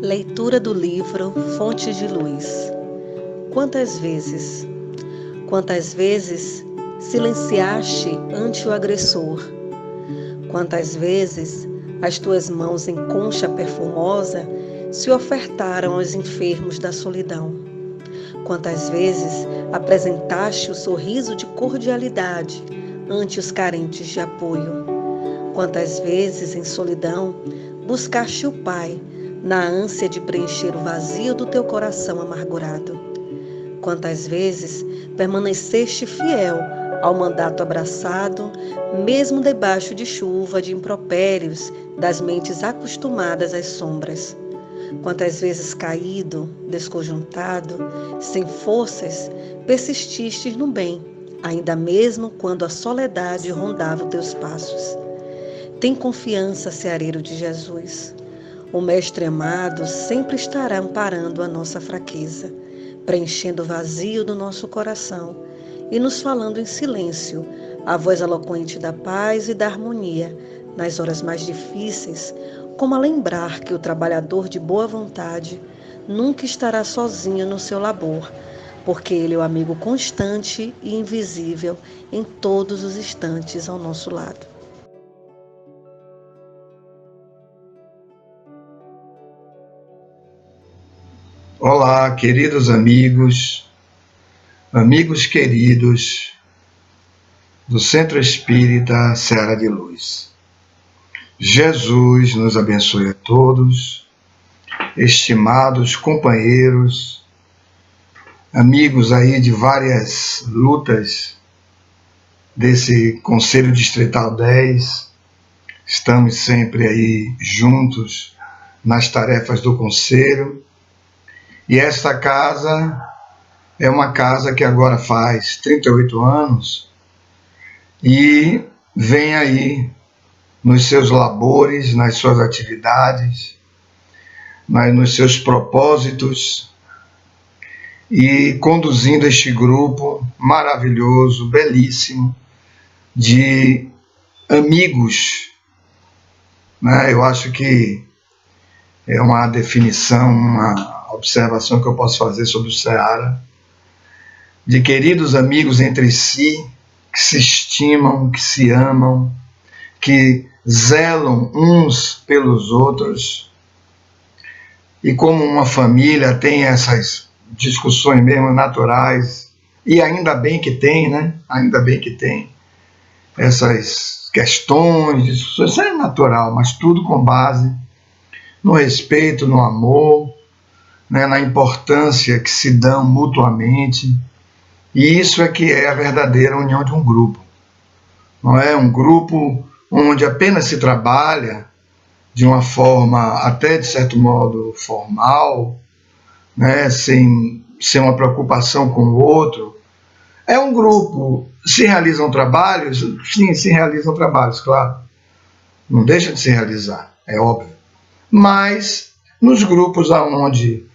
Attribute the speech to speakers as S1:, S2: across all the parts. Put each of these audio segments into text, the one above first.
S1: Leitura do livro Fontes de Luz. Quantas vezes silenciaste ante o agressor? Quantas vezes as tuas mãos em concha perfumosa se ofertaram aos enfermos da solidão? Quantas vezes apresentaste o sorriso de cordialidade ante os carentes de apoio? Quantas vezes, em solidão, buscaste o Pai na ânsia de preencher o vazio do teu coração amargurado? Quantas vezes permaneceste fiel ao mandato abraçado, mesmo debaixo de chuva de impropérios das mentes acostumadas às sombras? Quantas vezes caído, desconjuntado, sem forças, persististes no bem, ainda mesmo quando a soledade rondava os teus passos? Tem confiança, seareiro de Jesus. O Mestre amado sempre estará amparando a nossa fraqueza, preenchendo o vazio do nosso coração e nos falando em silêncio, a voz eloquente da paz e da harmonia nas horas mais difíceis, como a lembrar que o trabalhador de boa vontade nunca estará sozinho no seu labor, porque ele é o amigo constante e invisível em todos os instantes ao nosso lado.
S2: Olá, queridos amigos queridos do Centro Espírita Seara de Luz. Jesus nos abençoe a todos, estimados companheiros, amigos aí de várias lutas desse Conselho Distrital 10. Estamos sempre aí juntos nas tarefas do Conselho. E esta casa é uma casa que agora faz 38 anos e vem aí nos seus labores, nas suas atividades, nos seus propósitos e conduzindo este grupo maravilhoso, belíssimo, de amigos, né? Eu acho que é uma definição, uma observação que eu posso fazer sobre o Seara, de queridos amigos entre si, que se estimam, que se amam, que zelam uns pelos outros, e como uma família tem essas discussões mesmo naturais, e ainda bem que tem, né? Ainda bem que tem essas questões, discussões, isso é natural, mas tudo com base no respeito, no amor, né, na importância que se dão mutuamente. E isso é que é a verdadeira união de um grupo. Não é um grupo onde apenas se trabalha de uma forma até de certo modo formal, né, sem uma preocupação com o outro. É um grupo. Se realizam trabalhos? Sim, se realizam trabalhos, claro. Não deixa de se realizar, é óbvio. Mas nos grupos onde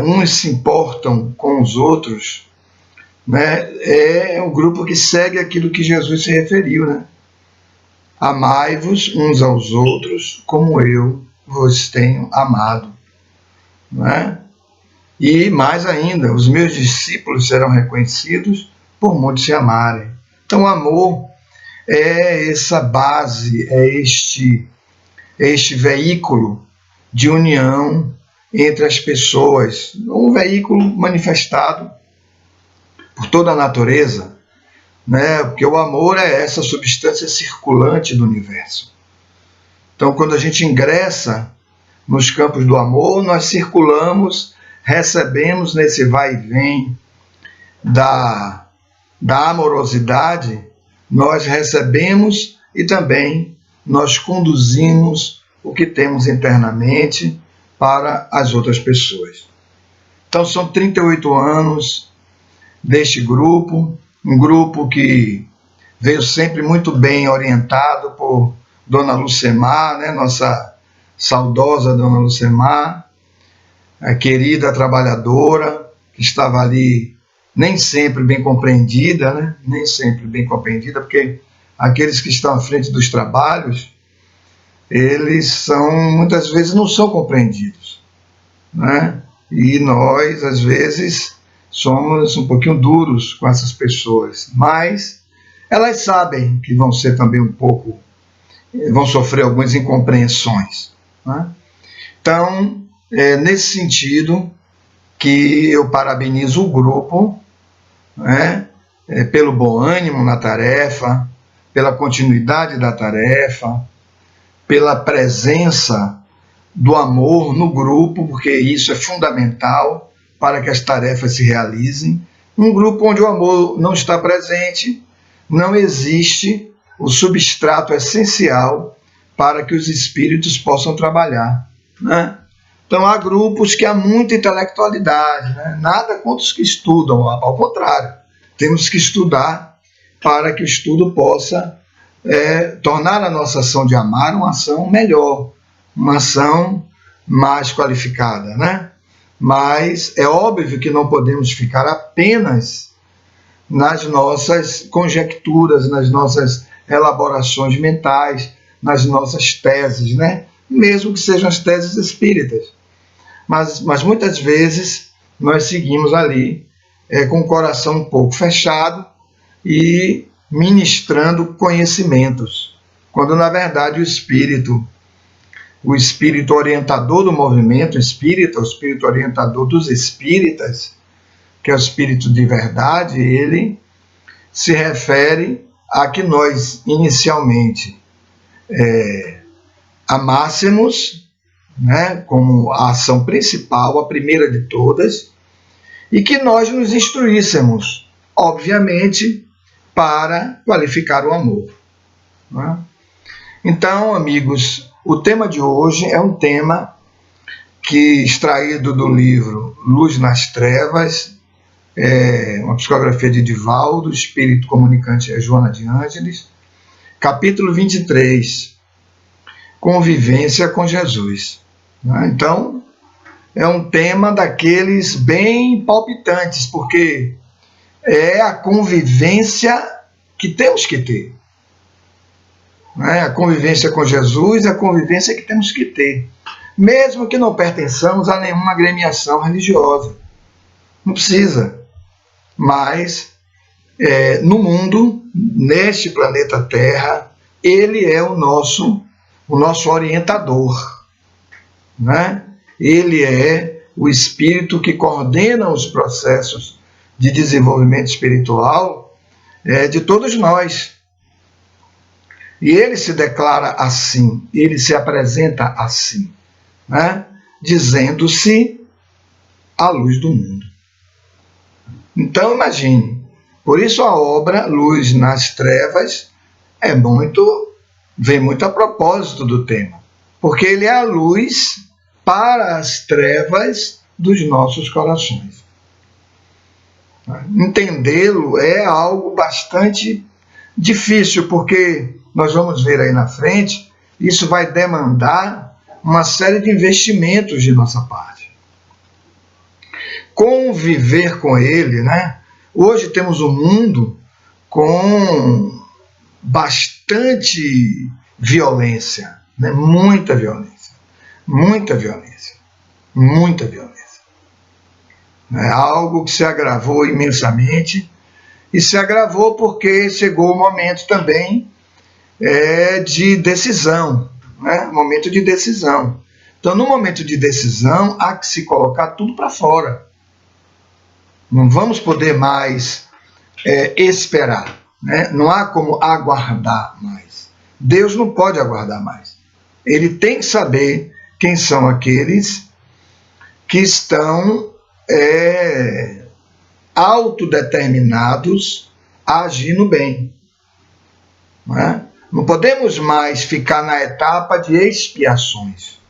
S2: uns se importam com os outros, né, é um grupo que segue aquilo que Jesus se referiu, né? Amai-vos uns aos outros como eu vos tenho amado, né? E mais ainda, os meus discípulos serão reconhecidos por muitos se amarem. Então o amor é essa base, é este veículo de união entre as pessoas, um veículo manifestado por toda a natureza, né? Porque o amor é essa substância circulante do universo. Então, quando a gente ingressa nos campos do amor, nós circulamos, recebemos nesse vai e vem da amorosidade, nós recebemos e também nós conduzimos o que temos internamente para as outras pessoas. Então são 38 anos deste grupo, um grupo que veio sempre muito bem orientado por Dona Lucemar, né, nossa saudosa Dona Lucemar, a querida trabalhadora, que estava ali nem sempre bem compreendida, né, nem sempre bem compreendida, porque aqueles que estão à frente dos trabalhos, eles muitas vezes não são compreendidos. né? E nós, às vezes, somos um pouquinho duros com essas pessoas, mas elas sabem que vão ser também um pouco, vão sofrer algumas incompreensões, né? Então, é nesse sentido que eu parabenizo o grupo, né, pelo bom ânimo na tarefa, pela continuidade da tarefa, pela presença do amor no grupo, porque isso é fundamental para que as tarefas se realizem. Um grupo onde o amor não está presente, não existe o substrato essencial para que os espíritos possam trabalhar, né? Então há grupos que há muita intelectualidade, né? Nada contra os que estudam, ao contrário, temos que estudar para que o estudo possa tornar a nossa ação de amar uma ação melhor, uma ação mais qualificada, né? Mas é óbvio que não podemos ficar apenas nas nossas conjecturas, nas nossas elaborações mentais, nas nossas teses, né? Mesmo que sejam as teses espíritas. Mas muitas vezes nós seguimos ali com o coração um pouco fechado e ministrando conhecimentos, quando na verdade o espírito orientador do movimento espírita, o espírito orientador dos espíritas, que é o espírito de verdade, ele se refere a que nós inicialmente amássemos, né, como a ação principal, a primeira de todas, e que nós nos instruíssemos, obviamente, para qualificar o amor, né? Então, amigos, o tema de hoje é um tema que, extraído do livro Luz nas Trevas, uma psicografia de Divaldo, espírito comunicante é Joana de Ângeles, capítulo 23, Convivência com Jesus, né? Então, é um tema daqueles bem palpitantes, porque é a convivência que temos que ter, né? A convivência com Jesus é a convivência que temos que ter, mesmo que não pertençamos a nenhuma agremiação religiosa. Não precisa. Mas, no mundo, neste planeta Terra, ele é o nosso orientador, né? Ele é o espírito que coordena os processos de desenvolvimento espiritual de todos nós. E ele se declara assim, ele se apresenta assim, né? Dizendo-se a luz do mundo. Então imagine, por isso a obra Luz nas Trevas vem muito a propósito do tema, porque ele é a luz para as trevas dos nossos corações. Entendê-lo é algo bastante difícil, porque nós vamos ver aí na frente, isso vai demandar uma série de investimentos de nossa parte. Conviver com ele, né? Hoje temos um mundo com bastante violência, né? Muita violência. É algo que se agravou imensamente, e se agravou porque chegou o momento também de decisão, né? Momento de decisão. Então, no momento de decisão, há que se colocar tudo para fora. Não vamos poder mais esperar, né? Não há como aguardar mais. Deus não pode aguardar mais. Ele tem que saber quem são aqueles que estão autodeterminados a agir no bem. Não é? Não podemos mais ficar na etapa de expiações.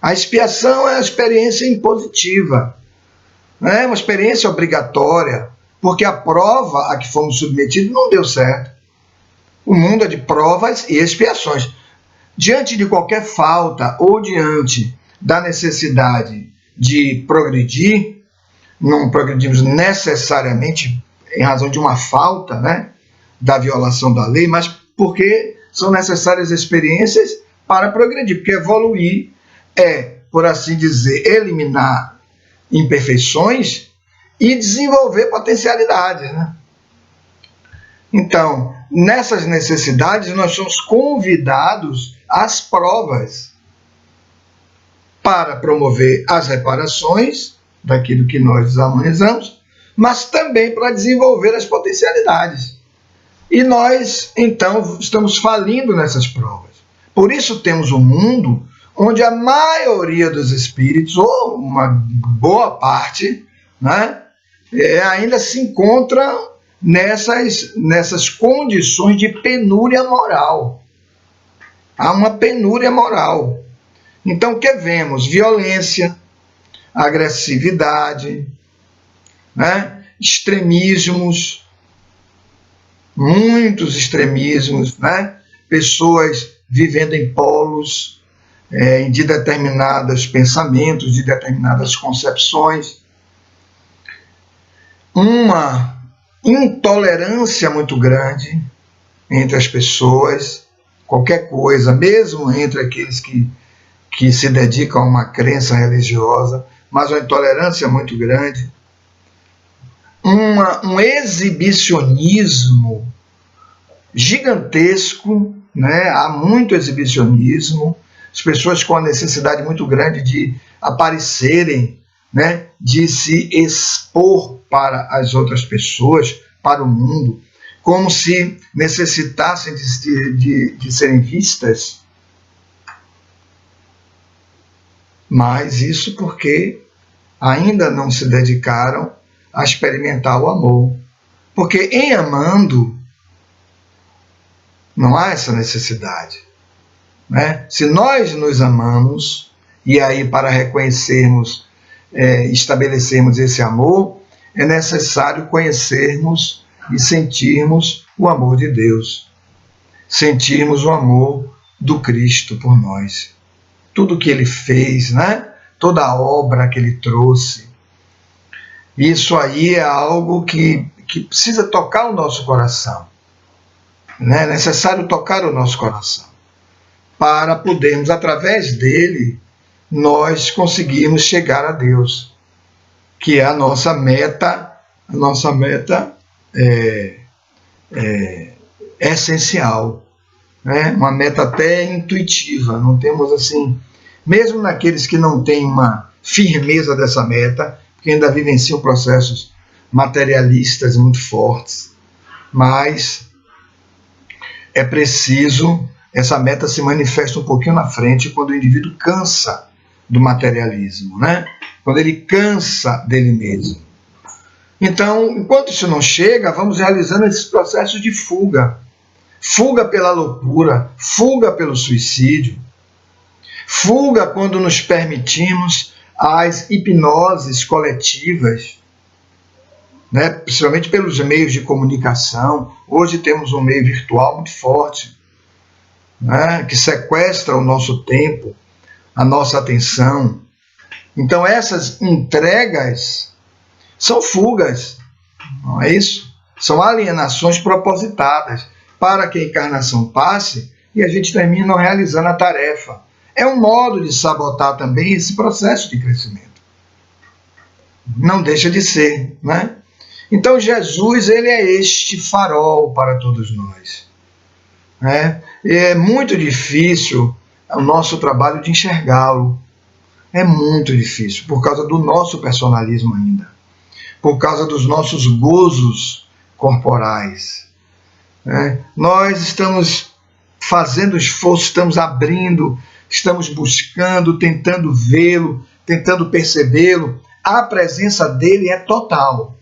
S2: A expiação é uma experiência impositiva, é uma experiência obrigatória, porque a prova a que fomos submetidos não deu certo. O mundo é de provas e expiações. Diante de qualquer falta ou diante da necessidade de progredir, não progredimos necessariamente em razão de uma falta, né, da violação da lei, mas porque são necessárias experiências para progredir, porque evoluir é por assim dizer, eliminar imperfeições e desenvolver potencialidades, né? Então, nessas necessidades, nós somos convidados às provas para promover as reparações daquilo que nós desarmonizamos, mas também para desenvolver as potencialidades. E nós, então, estamos falindo nessas provas. Por isso temos um mundo onde a maioria dos espíritos, ou uma boa parte, né, ainda se encontra nessas condições de penúria moral. Há uma penúria moral. Então, o que vemos? Violência, agressividade, né, extremismos, muitos extremismos, né, pessoas vivendo em polos de determinados pensamentos, de determinadas concepções, uma intolerância muito grande entre as pessoas, qualquer coisa, mesmo entre aqueles que se dedicam a uma crença religiosa, mas uma intolerância muito grande, um exibicionismo gigantesco, né? Há muito exibicionismo, as pessoas com a necessidade muito grande de aparecerem, né? De se expor para as outras pessoas, para o mundo, como se necessitassem de serem vistas. Mas isso porque ainda não se dedicaram a experimentar o amor. Porque em amando, não há essa necessidade, né? Se nós nos amamos, e aí para reconhecermos, estabelecermos esse amor, é necessário conhecermos e sentirmos o amor de Deus, sentirmos o amor do Cristo por nós. Tudo que ele fez, né? Toda a obra que ele trouxe. Isso aí é algo que precisa tocar o nosso coração. É necessário tocar o nosso coração para podermos, através dele, nós conseguirmos chegar a Deus, que é a nossa meta essencial, né? Uma meta até intuitiva. Não temos assim, mesmo naqueles que não têm uma firmeza dessa meta, que ainda vivenciam processos materialistas muito fortes, mas é preciso, essa meta se manifesta um pouquinho na frente quando o indivíduo cansa do materialismo, né? Quando ele cansa dele mesmo. Então, enquanto isso não chega, vamos realizando esses processos de fuga. Fuga pela loucura, fuga pelo suicídio, fuga quando nos permitimos as hipnoses coletivas, né? Principalmente pelos meios de comunicação. Hoje temos um meio virtual muito forte, né? Que sequestra o nosso tempo, a nossa atenção. Então essas entregas são fugas, não é isso? São alienações propositadas para que a encarnação passe e a gente termine não realizando a tarefa. É um modo de sabotar também esse processo de crescimento. Não deixa de ser, né? Então Jesus, ele é este farol para todos nós, né? É muito difícil o nosso trabalho de enxergá-lo. É muito difícil, por causa do nosso personalismo ainda, por causa dos nossos gozos corporais, né? Nós estamos fazendo esforço, estamos abrindo, estamos buscando, tentando vê-lo, tentando percebê-lo. A presença dele é total.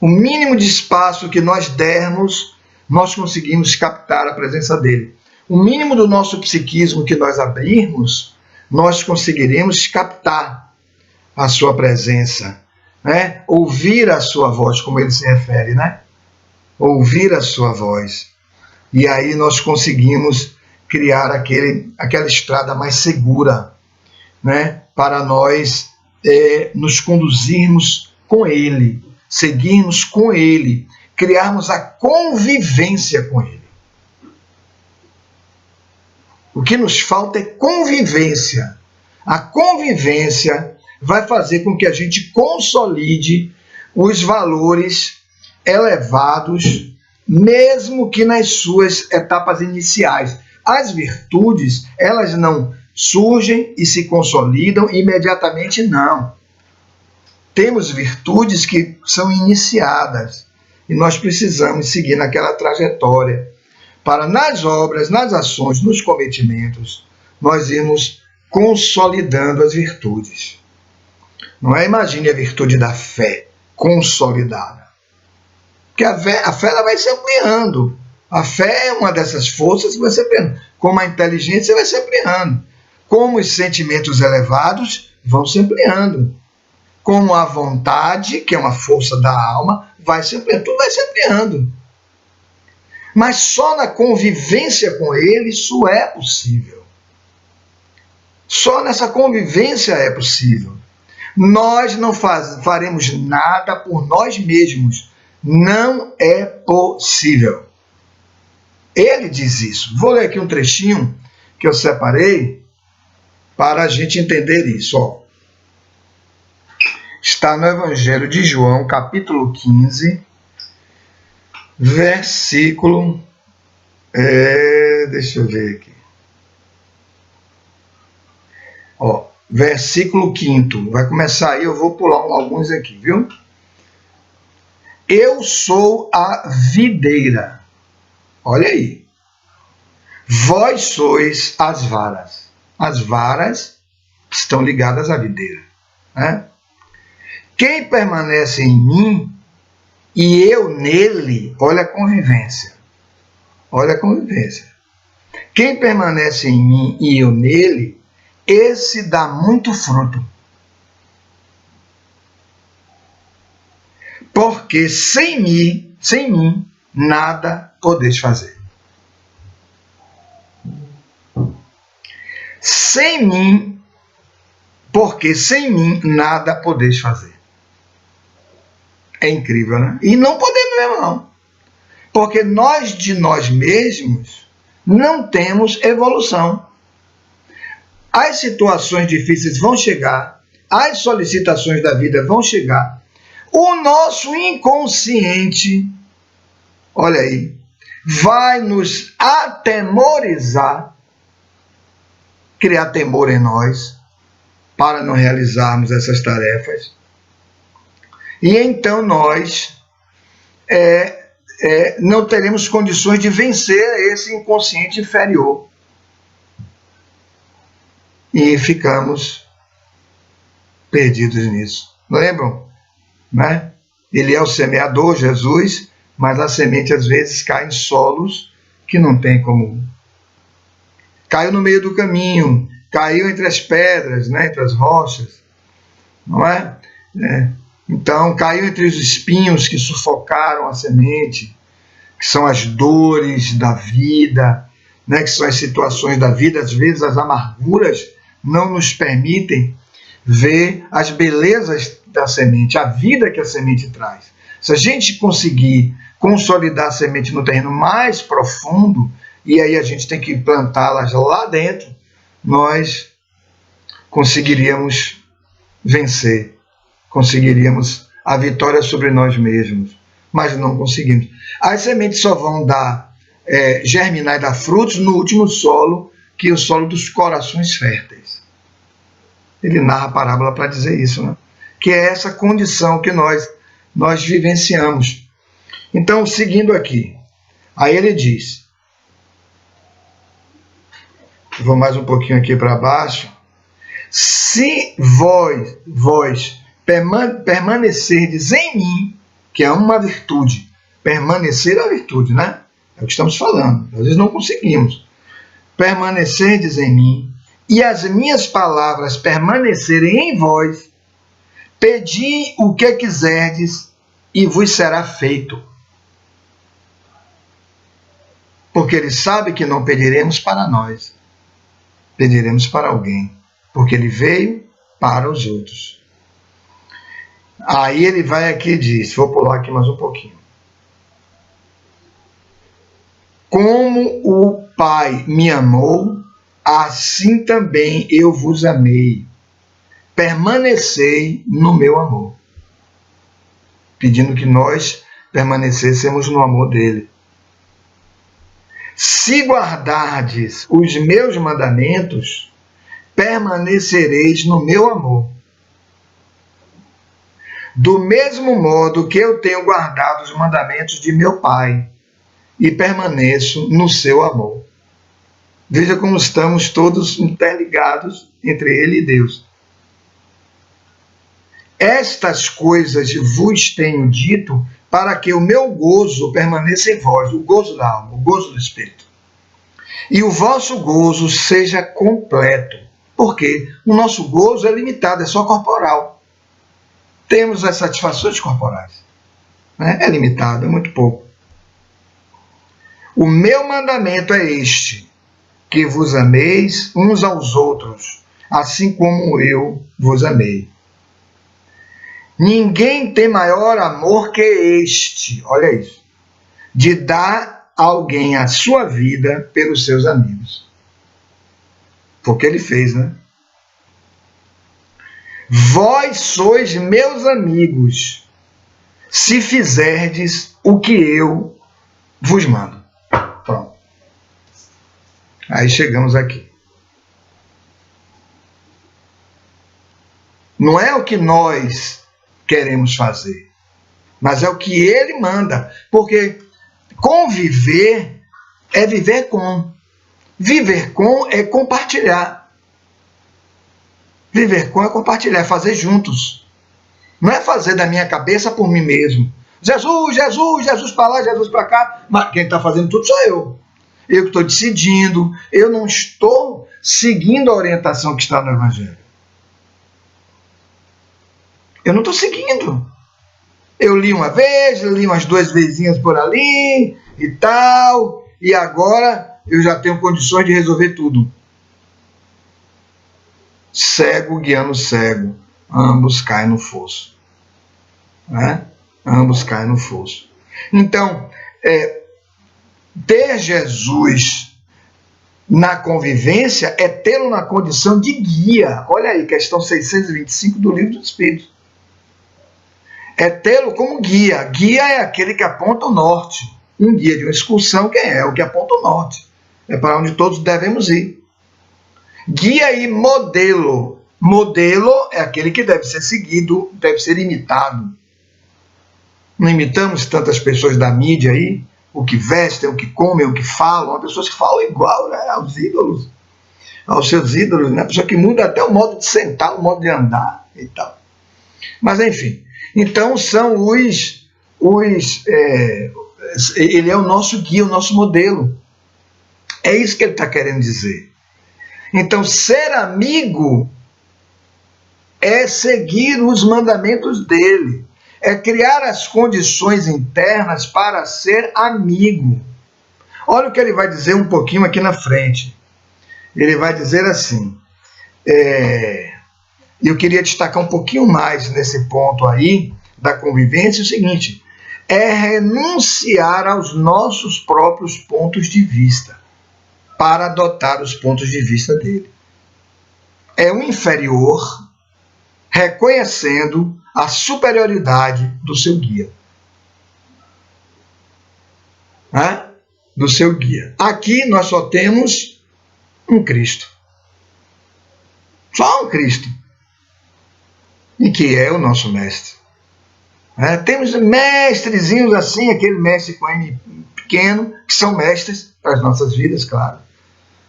S2: O mínimo de espaço que nós dermos, nós conseguimos captar a presença dele. O mínimo do nosso psiquismo que nós abrirmos, nós conseguiremos captar a sua presença, né? Ouvir a sua voz, como ele se refere, né? Ouvir a sua voz. E aí nós conseguimos criar aquela estrada mais segura, né? Para nós nos conduzirmos com ele, seguirmos com ele, criarmos a convivência com ele. O que nos falta é convivência. A convivência vai fazer com que a gente consolide os valores elevados, mesmo que nas suas etapas iniciais. As virtudes, elas não surgem e se consolidam imediatamente, não. Temos virtudes que são iniciadas e nós precisamos seguir naquela trajetória para nas obras, nas ações, nos cometimentos, nós irmos consolidando as virtudes. Não é? Imagine a virtude da fé consolidada. Porque a fé ela vai se ampliando. A fé é uma dessas forças que vai se ampliando. Como a inteligência vai se ampliando. Como os sentimentos elevados vão se ampliando. Como a vontade, que é uma força da alma, vai se ampliando. Tudo vai se ampliando. Mas só na convivência com ele isso é possível. Só nessa convivência é possível. Nós não faremos nada por nós mesmos. Não é possível. Ele diz isso. Vou ler aqui um trechinho que eu separei para a gente entender isso. Ó. Está no Evangelho de João, capítulo 15, versículo... deixa eu ver aqui. Ó, versículo 5. Vai começar aí, eu vou pular alguns aqui, viu? Eu sou a videira. Olha aí. Vós sois as varas. As varas estão ligadas à videira. Né? Quem permanece em mim e eu nele, olha a convivência. Olha a convivência. Quem permanece em mim e eu nele, esse dá muito fruto. Porque sem mim, nada podeis fazer. Sem mim, porque sem mim, nada podeis fazer. É incrível, né? E não podemos mesmo, não. Porque nós de nós mesmos não temos evolução. As situações difíceis vão chegar, as solicitações da vida vão chegar. O nosso inconsciente, olha aí, vai nos atemorizar, criar temor em nós, para não realizarmos essas tarefas. E então nós não teremos condições de vencer esse inconsciente inferior. E ficamos perdidos nisso. Lembram? Né? Ele é o semeador, Jesus, mas a semente às vezes cai em solos que não tem como. Caiu no meio do caminho, caiu entre as pedras, né? Entre as rochas, não é? Então, caiu entre os espinhos que sufocaram a semente, que são as dores da vida, né? Que são as situações da vida, às vezes as amarguras não nos permitem ver as belezas da semente, a vida que a semente traz. Se a gente conseguir consolidar a semente no terreno mais profundo, e aí a gente tem que plantá-las lá dentro, nós conseguiríamos vencer, conseguiríamos a vitória sobre nós mesmos, mas não conseguimos. As sementes só vão germinar e dar frutos no último solo, que é o solo dos corações férteis. Ele narra a parábola para dizer isso, né? Que é essa condição que nós vivenciamos. Então, seguindo aqui, aí ele diz, vou mais um pouquinho aqui para baixo, se vós permanecerdes em mim, que é uma virtude, permanecer é uma virtude, né? É o que estamos falando, às vezes não conseguimos. Permanecerdes em mim, e as minhas palavras permanecerem em vós, pedi o que quiserdes e vos será feito. Porque ele sabe que não pediremos para nós, pediremos para alguém, porque ele veio para os outros. Aí ele vai aqui e diz, vou pular aqui mais um pouquinho. Como o Pai me amou, assim também eu vos amei. Permanecei no meu amor. Pedindo que nós permanecêssemos no amor dele. Se guardardes os meus mandamentos, permanecereis no meu amor. Do mesmo modo que eu tenho guardado os mandamentos de meu Pai e permaneço no seu amor. Veja como estamos todos interligados entre ele e Deus. Estas coisas vos tenho dito para que o meu gozo permaneça em vós, o gozo da alma, o gozo do Espírito. E o vosso gozo seja completo. Porque o nosso gozo é limitado, é só corporal. Temos as satisfações corporais. Né? É limitado, é muito pouco. O meu mandamento é este, que vos ameis uns aos outros, assim como eu vos amei. Ninguém tem maior amor que este, olha isso, de dar a alguém a sua vida pelos seus amigos. Porque ele fez, né? Vós sois meus amigos, se fizerdes o que eu vos mando. Pronto. Aí chegamos aqui. Não é o que nós queremos fazer, mas é o que ele manda. Porque conviver é viver com. Viver com é compartilhar. Viver com é compartilhar, é fazer juntos. Não é fazer da minha cabeça por mim mesmo. Jesus, Jesus, Jesus para lá, Jesus para cá. Mas quem está fazendo tudo sou eu. Eu que estou decidindo. Eu não estou seguindo a orientação que está no Evangelho. Eu não estou seguindo. Eu li uma vez, eu li umas 2 vezinhas por ali e tal. E agora eu já tenho condições de resolver tudo. Cego guiando cego, ambos caem no fosso. Né? Ambos caem no fosso. Então, ter Jesus na convivência é tê-lo na condição de guia. Olha aí, questão 625 do Livro dos Espíritos. É tê-lo como guia. Guia é aquele que aponta o norte. Um guia de uma excursão, quem é? O que aponta o norte. É para onde todos devemos ir. Guia e modelo. Modelo é aquele que deve ser seguido, deve ser imitado. Não imitamos tantas pessoas da mídia aí, o que vestem, o que comem, o que falam, pessoas que falam igual, né, aos ídolos, aos seus ídolos, né, pessoa que muda até o modo de sentar, o modo de andar e tal. Mas enfim, então são ele é o nosso guia, o nosso modelo. É isso que ele está querendo dizer. Então, ser amigo é seguir os mandamentos dele, é criar as condições internas para ser amigo. Olha o que ele vai dizer um pouquinho aqui na frente. Ele vai dizer assim, eu queria destacar um pouquinho mais nesse ponto aí da convivência, o seguinte, é renunciar aos nossos próprios pontos de vista para adotar os pontos de vista dele. É o inferior reconhecendo a superioridade do seu guia. Né? Do seu guia. Aqui nós só temos um Cristo. Só um Cristo. E que é o nosso mestre. Temos mestrezinhos assim, aquele mestre com M pequeno, que são mestres para as nossas vidas, claro.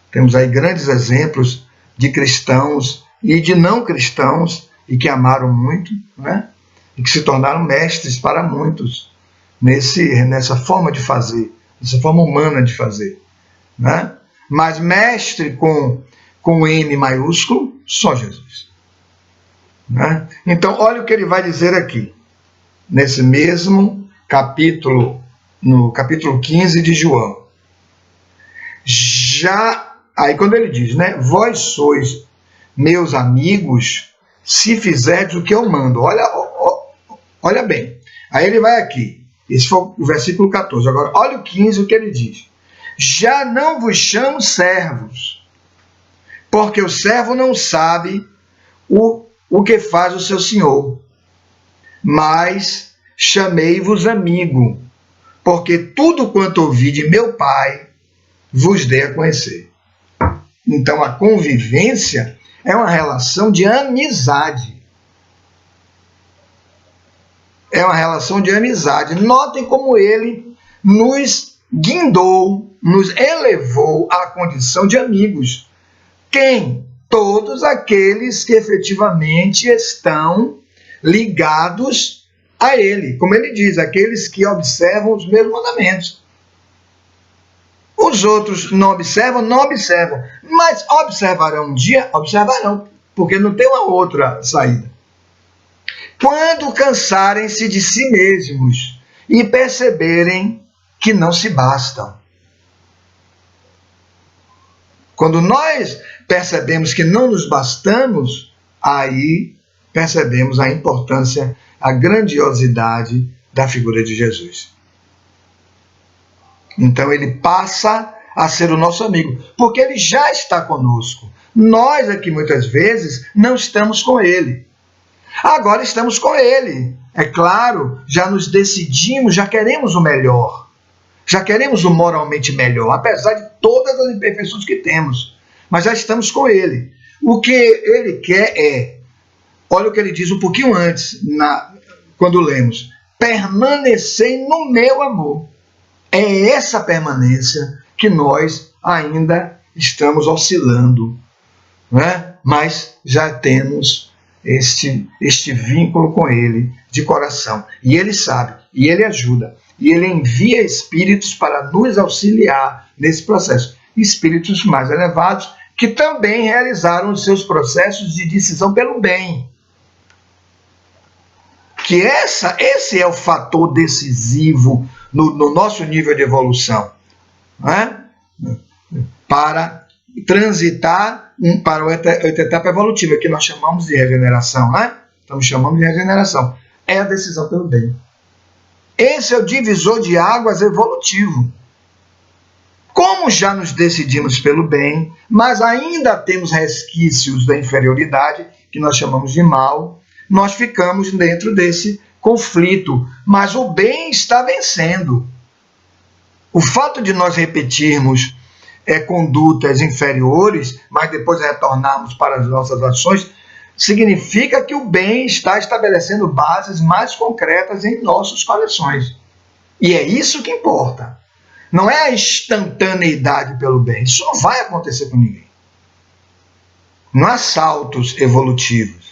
S2: Temos aí grandes exemplos de cristãos e de não cristãos e que amaram muito, né? E que se tornaram mestres para muitos nessa forma de fazer, nessa forma humana de fazer. Né? Mas mestre com M maiúsculo, só Jesus. Né? Então, olha o que ele vai dizer aqui, nesse mesmo capítulo, no capítulo 15 de João. Aí quando ele diz, né, vós sois meus amigos, se fizerdes o que eu mando. Olha bem. Aí ele vai aqui. Esse foi o versículo 14. Agora, olha o 15, o que ele diz. Já não vos chamo servos, porque o servo não sabe o que faz o seu senhor. Mas chamei-vos amigo, porque tudo quanto ouvi de meu Pai vos dei a conhecer. Então a convivência é uma relação de amizade. É uma relação de amizade. Notem como ele nos guindou, nos elevou à condição de amigos. Quem? Todos aqueles que efetivamente estão ligados a ele. Como ele diz, aqueles que observam os meus mandamentos. Os outros não observam, não observam. Mas observarão um dia? Observarão, porque não tem uma outra saída. Quando cansarem-se de si mesmos e perceberem que não se bastam. Quando nós percebemos que não nos bastamos, aí percebemos a importância, a grandiosidade da figura de Jesus. Então ele passa a ser o nosso amigo, porque ele já está conosco. Nós aqui muitas vezes não estamos com ele. Agora estamos com ele. É claro, já nos decidimos, já queremos o melhor. Já queremos o moralmente melhor, apesar de todas as imperfeições que temos. Mas já estamos com ele. O que ele quer é, olha o que ele diz um pouquinho antes, quando lemos, permanecei no meu amor. É essa permanência que nós ainda estamos oscilando, né? Mas já temos este vínculo com ele de coração. E ele sabe, e ele ajuda, e ele envia espíritos para nos auxiliar nesse processo. Espíritos mais elevados que também realizaram os seus processos de decisão pelo bem. Que esse é o fator decisivo no nosso nível de evolução, né? Para transitar para outra etapa evolutiva, que nós chamamos de regeneração, né? Estamos chamando de regeneração. É a decisão pelo bem. Esse é o divisor de águas evolutivo. Como já nos decidimos pelo bem, mas ainda temos resquícios da inferioridade, que nós chamamos de mal, nós ficamos dentro desse conflito, mas o bem está vencendo. O fato de nós repetirmos condutas inferiores, mas depois retornarmos para as nossas ações, significa que o bem está estabelecendo bases mais concretas em nossos corações. E é isso que importa. Não é a instantaneidade pelo bem. Isso não vai acontecer com ninguém. Não há saltos evolutivos.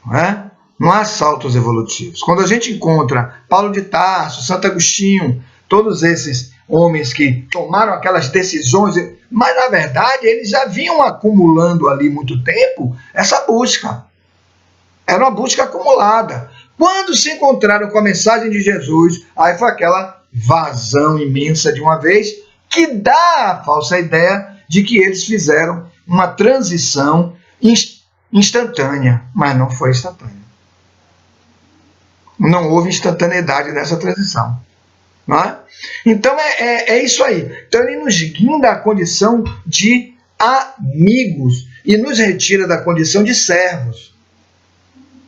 S2: Não é? Não há saltos evolutivos. Quando a gente encontra Paulo de Tarso, Santo Agostinho, todos esses homens que tomaram aquelas decisões, mas na verdade eles já vinham acumulando ali muito tempo essa busca. Era uma busca acumulada. Quando se encontraram com a mensagem de Jesus, aí foi aquela vazão imensa de uma vez, que dá a falsa ideia de que eles fizeram uma transição instantânea, mas não foi instantânea. Não houve instantaneidade nessa transição. Não é? Então é isso aí. Então ele nos guinda a condição de amigos e nos retira da condição de servos.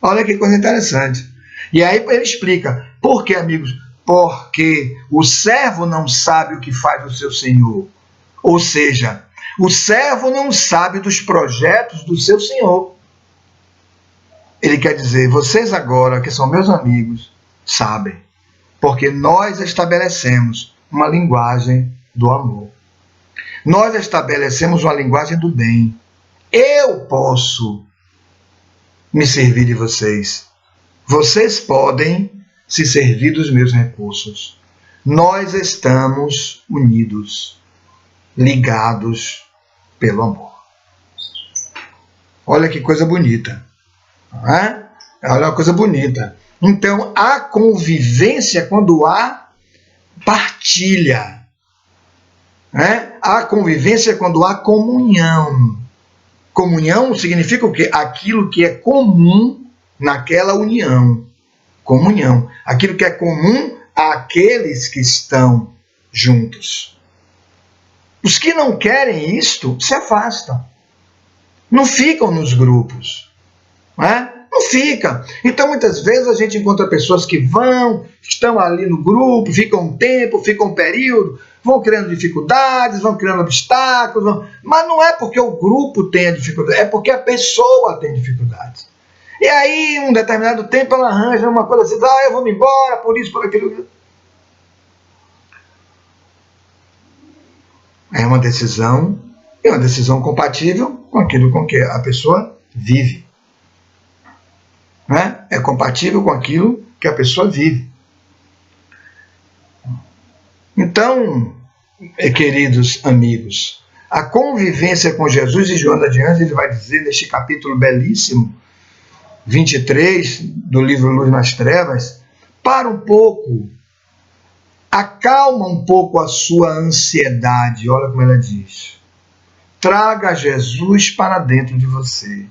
S2: Olha que coisa interessante. E aí ele explica, por que, amigos? Porque o servo não sabe o que faz o seu senhor. Ou seja, o servo não sabe dos projetos do seu senhor. Ele quer dizer, vocês agora, que são meus amigos, sabem. Porque nós estabelecemos uma linguagem do amor. Nós estabelecemos uma linguagem do bem. Eu posso me servir de vocês. Vocês podem se servir dos meus recursos. Nós estamos unidos, ligados pelo amor. Olha que coisa bonita. Não é? Olha uma coisa bonita. Então, há convivência quando há partilha. Né? Há convivência quando há comunhão. Comunhão significa o quê? Aquilo que é comum naquela união. Comunhão. Aquilo que é comum àqueles que estão juntos. Os que não querem isto se afastam. Não ficam nos grupos. Não é? Não fica. Então, muitas vezes, a gente encontra pessoas que estão ali no grupo, ficam um tempo, ficam um período, vão criando dificuldades, vão criando obstáculos, mas não é porque o grupo tem a dificuldade, é porque a pessoa tem dificuldades. E aí, em um determinado tempo, ela arranja uma coisa assim, eu vou me embora, por isso, por aquilo. É uma decisão, e uma decisão compatível com aquilo com que a pessoa vive. Né? É compatível com aquilo que a pessoa vive. Então, queridos amigos, a convivência com Jesus, e Joana de Anjos ele vai dizer neste capítulo belíssimo, 23 do livro Luz nas Trevas, para um pouco, acalma um pouco a sua ansiedade. Olha como ela diz. Traga Jesus para dentro de você.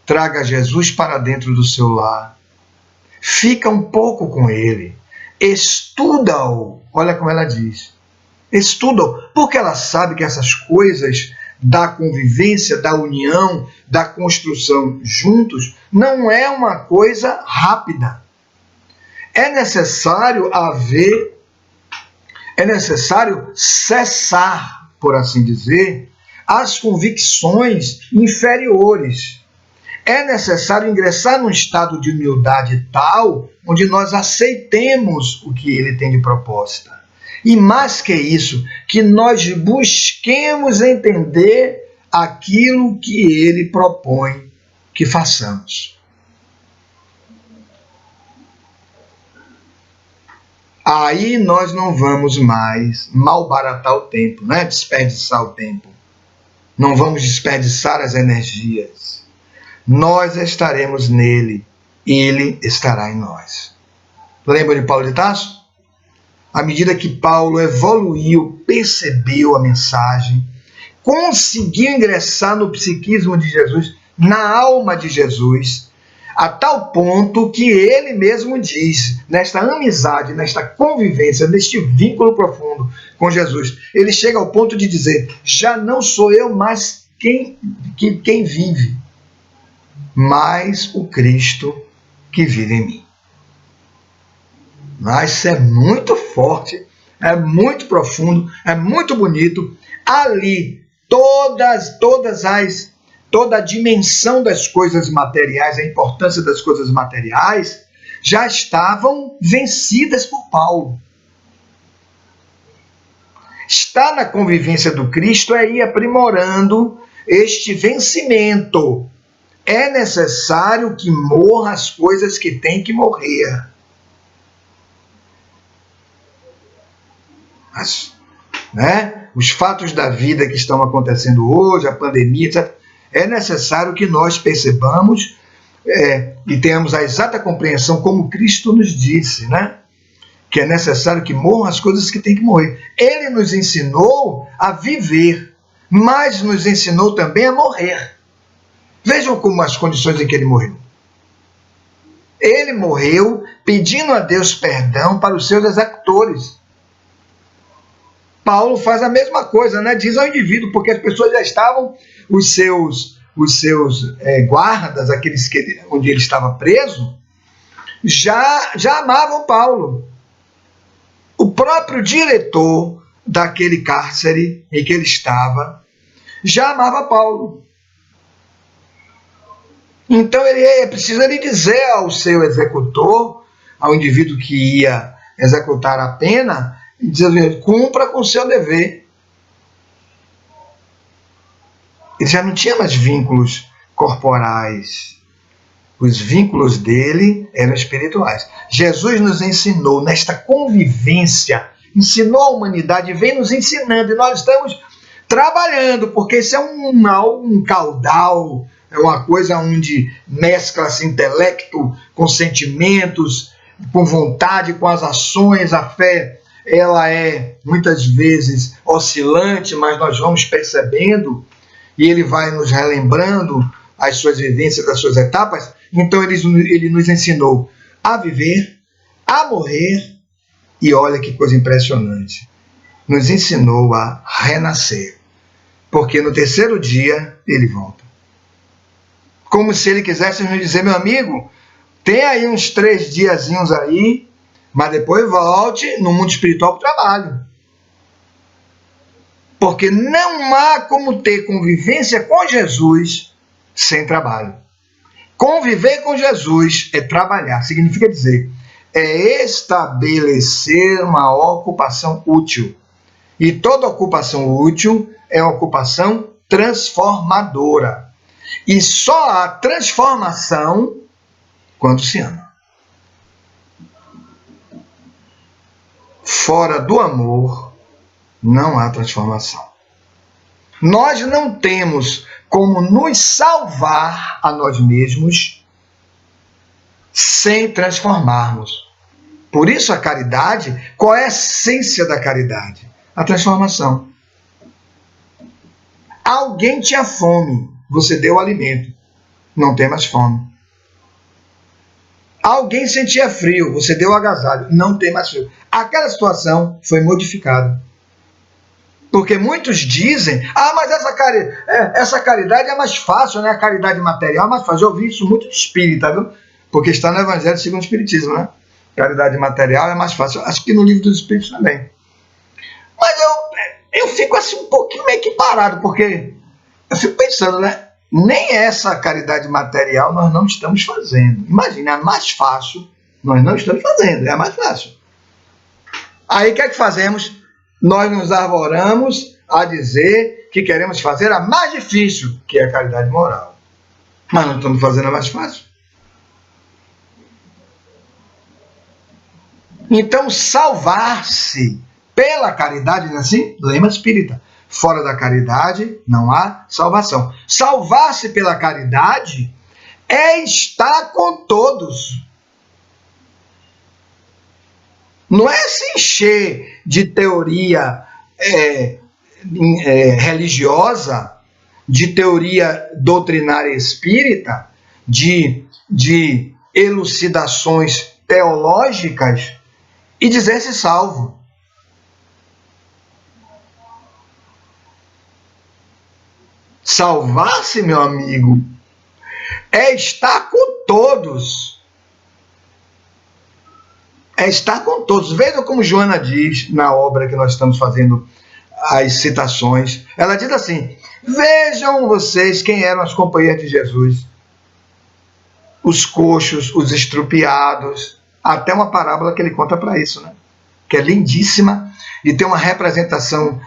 S2: Traga Jesus para dentro do seu lar. Fica um pouco com ele. Estuda-o. Olha como ela diz. Estuda-o. Porque ela sabe que essas coisas da convivência, da união, da construção juntos, não é uma coisa rápida. É necessário cessar, por assim dizer, as convicções inferiores. É necessário ingressar num estado de humildade tal, onde nós aceitemos o que ele tem de proposta. E mais que isso, que nós busquemos entender aquilo que ele propõe que façamos. Aí nós não vamos mais malbaratar o tempo, né? Desperdiçar o tempo. Não vamos desperdiçar as energias. Nós estaremos nele, ele estará em nós. Lembra de Paulo de Tarso? À medida que Paulo evoluiu, percebeu a mensagem, conseguiu ingressar no psiquismo de Jesus, na alma de Jesus, a tal ponto que ele mesmo diz, nesta amizade, nesta convivência, neste vínculo profundo com Jesus, ele chega ao ponto de dizer, já não sou eu mais quem vive, mas o Cristo que vive em mim. Mas isso é muito forte, é muito profundo, é muito bonito. Ali, toda a dimensão das coisas materiais, a importância das coisas materiais, já estavam vencidas por Paulo. Estar na convivência do Cristo é ir aprimorando este vencimento. É necessário que morra as coisas que têm que morrer. Os fatos da vida que estão acontecendo hoje, a pandemia, etc., é necessário que nós percebamos e tenhamos a exata compreensão como Cristo nos disse, né? Que é necessário que morram as coisas que têm que morrer. Ele nos ensinou a viver, mas nos ensinou também a morrer. Vejam como as condições em que ele morreu. Ele morreu pedindo a Deus perdão para os seus executores. Paulo faz a mesma coisa, né? Diz ao indivíduo, porque as pessoas já estavam, os seus guardas, aqueles onde ele estava preso, já amavam Paulo. O próprio diretor daquele cárcere em que ele estava já amava Paulo. Então é preciso ele dizer ao seu executor, ao indivíduo que ia executar a pena, dizer, cumpra com o seu dever. Ele já não tinha mais vínculos corporais. Os vínculos dele eram espirituais. Jesus nos ensinou nesta convivência, ensinou a humanidade, vem nos ensinando, e nós estamos trabalhando, porque isso é um caudal, é uma coisa onde mescla-se intelecto com sentimentos, com vontade, com as ações. A fé, ela é muitas vezes oscilante, mas nós vamos percebendo, e ele vai nos relembrando as suas vivências, as suas etapas. Então ele nos ensinou a viver, a morrer, e olha que coisa impressionante, nos ensinou a renascer, porque no terceiro dia ele volta. Como se ele quisesse nos dizer, meu amigo, tem aí uns 3 diazinhos aí, mas depois volte no mundo espiritual para o trabalho. Porque não há como ter convivência com Jesus sem trabalho. Conviver com Jesus é trabalhar, significa dizer, é estabelecer uma ocupação útil. E toda ocupação útil é uma ocupação transformadora. E só há transformação quando se ama. Fora do amor, não há transformação. Nós não temos como nos salvar a nós mesmos sem transformarmos. Por isso a caridade, qual é a essência da caridade? A transformação. Alguém tinha fome, você deu alimento, não tem mais fome. Alguém sentia frio, você deu agasalho, não tem mais frio. Aquela situação foi modificada. Porque muitos dizem, mas essa caridade é mais fácil, né? A caridade material é mais fácil. Eu ouvi isso muito de espírita, viu? Porque está no Evangelho segundo o Espiritismo, né? Caridade material é mais fácil. Acho que no Livro dos Espíritos também. Mas eu fico assim um pouquinho meio que parado, porque eu fico pensando, né? Nem essa caridade material nós não estamos fazendo. Imagina, é mais fácil, nós não estamos fazendo, é mais fácil. Aí o que é que fazemos? Nós nos arvoramos a dizer que queremos fazer a mais difícil, que é a caridade moral. Mas não estamos fazendo a mais fácil. Então, salvar-se pela caridade, assim, lema espírita. Fora da caridade não há salvação. Salvar-se pela caridade é estar com todos. Não é se encher de teoria religiosa, de teoria doutrinária espírita, de elucidações teológicas e dizer-se salvo. Salvar-se, meu amigo, é estar com todos. É estar com todos. Vejam como Joana diz na obra que nós estamos fazendo as citações. Ela diz assim: vejam vocês quem eram as companheiras de Jesus. Os coxos, os estrupiados. Até uma parábola que ele conta para isso, né? Que é lindíssima e tem uma representação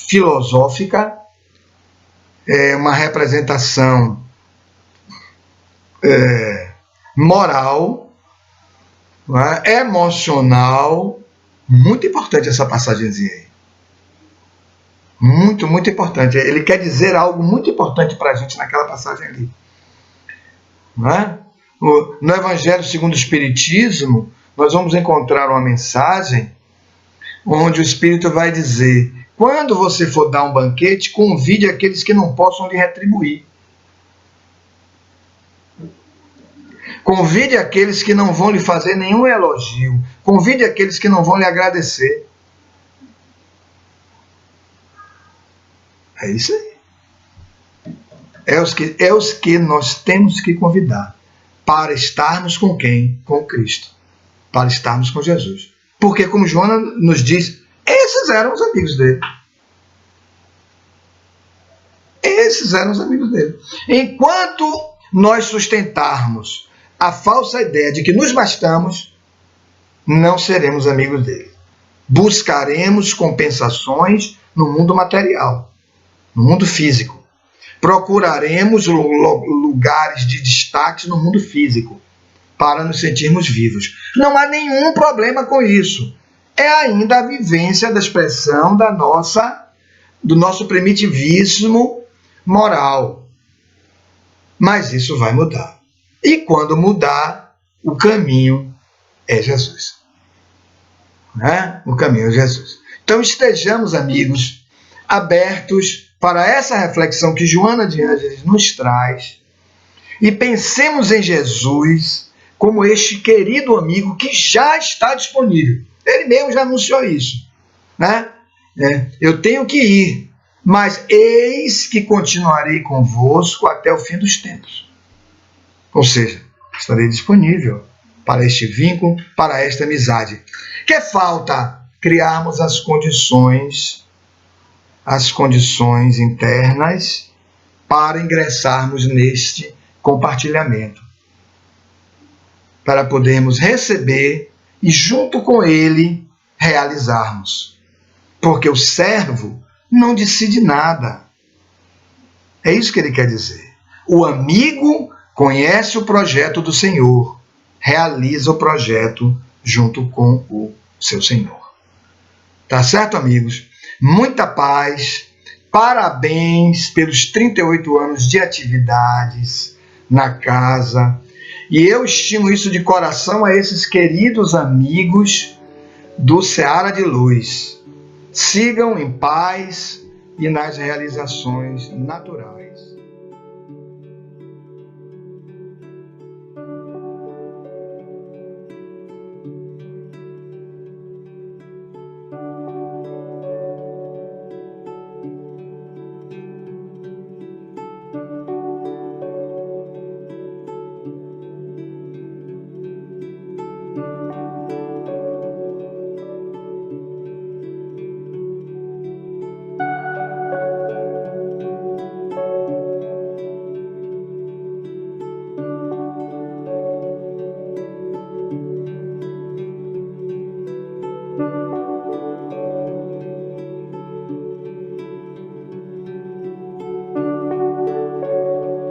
S2: filosófica, uma representação moral, emocional. Muito importante essa passagenzinha aí. Muito, muito importante. Ele quer dizer algo muito importante para a gente naquela passagem ali. Não é? No Evangelho segundo o Espiritismo, nós vamos encontrar uma mensagem onde o Espírito vai dizer: quando você for dar um banquete, convide aqueles que não possam lhe retribuir. Convide aqueles que não vão lhe fazer nenhum elogio. Convide aqueles que não vão lhe agradecer. É isso aí. É os que nós temos que convidar para estarmos com quem? Com Cristo. Para estarmos com Jesus. Porque, como Joana nos diz, esses eram os amigos dele. Esses eram os amigos dele. Enquanto nós sustentarmos a falsa ideia de que nos bastamos, não seremos amigos dele. Buscaremos compensações no mundo material, no mundo físico. Procuraremos lugares de destaque no mundo físico para nos sentirmos vivos. Não há nenhum problema com isso. É ainda a vivência da expressão do nosso primitivismo moral. Mas isso vai mudar. E quando mudar, o caminho é Jesus. Né? O caminho é Jesus. Então estejamos, amigos, abertos para essa reflexão que Joana de Ângeles nos traz e pensemos em Jesus como este querido amigo que já está disponível. Ele mesmo já anunciou isso. né? Eu tenho que ir, mas eis que continuarei convosco até o fim dos tempos. Ou seja, estarei disponível para este vínculo, para esta amizade. Que falta criarmos as condições internas para ingressarmos neste compartilhamento, para podermos receber e junto com ele realizarmos. Porque o servo não decide nada. É isso que ele quer dizer. O amigo conhece o projeto do Senhor, realiza o projeto junto com o seu Senhor. Tá certo, amigos? Muita paz, parabéns pelos 38 anos de atividades na casa. E eu estimo isso de coração a esses queridos amigos do Seara de Luz. Sigam em paz e nas realizações naturais.